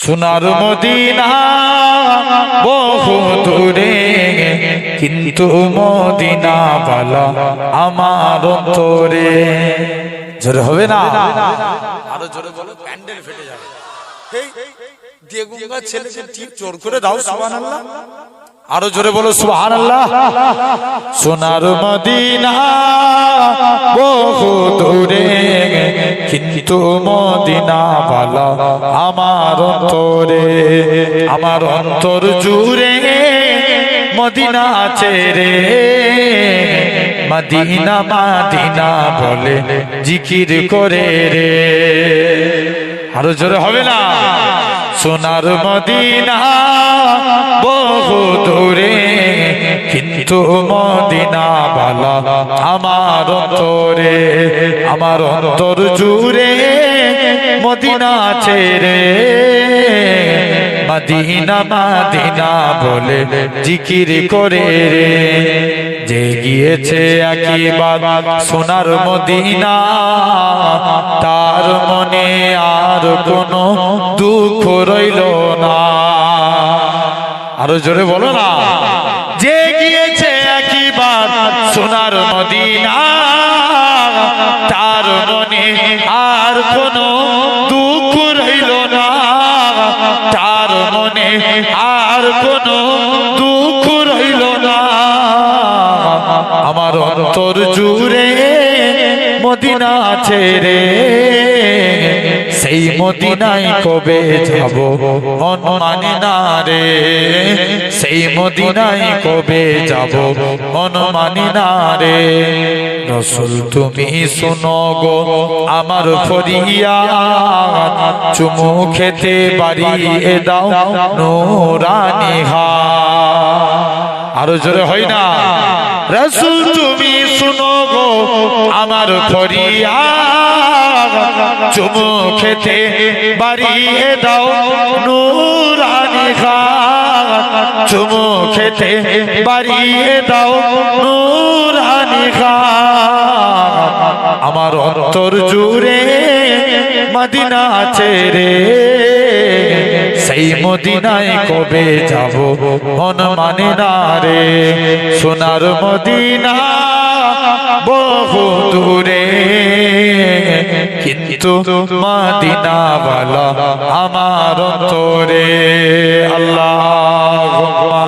সোনার মদিনা বহু দূরে, কিন্তু মদিনা বালা আমার অন্তরে। জোরে হবে না? আরো জোরে বলো, প্যান্ডেল ফেটে যাবে। এই দেগুঙ্গা ছেলেকে ঠিক জোর করে দাও সুবহানাল্লাহ। আরো জোরে বলো সুবহানাল্লাহ। সোনার মদিনা বহু দূরে, কিন্তু মদিনা বালা আমার অন্তরে। আমার অন্তর জুড়ে মদিনা আছে রে, মদিনা মদিনা বলে জিকির করে রে। আরো জোরে হবে না? সোনার মদিনা বহু দূরে, কিন্তু মদিনা বালা আমার অন্তরে। আমার অন্তর জুড়ে মদিনা আছে রে, মদিনা মদিনা বলে জিকির করে রে। যে গিয়েছে একবার সোনার মদিনা, তার মনে আর কোনো দুঃখ রইল না। আরো জোরে বলো না। যে গিয়েছে একবার সোনার মদিনা, তার মনে আর কোনো দুঃখ রইল না। তার মনে আর কোনো দুঃখ রইল না। আমার অন্তর জুড়ে মদিনা আছে রে, সেই মদিনায় কবে যাব মন মানে না রে। সেই মদিনায় কবে যাব মন মানে না রে। রাসূল তুমি শোনো গো আমার ফরিয়াদ, চুমু খেতে বাড়িয়ে দাও নূরানি হাত। আরো জোরে হয় না? রাসূল তুমি শোনো গো আমার ফরিয়াদ, চুমু খেতে বাড়িয়ে দাও নূরানি হাত। চুমু খেতে বাড়িয়ে দাও নূরানি হাত। আমার অন্তর জুড়ে মদিনা আছে রে, সেই মদিনায় কবে যাব মন মানে না রে। সোনার মদিনা বহু দূরে, কিন্তু মদিনা বালা আমার অন্তরে। আল্লাহুম্মা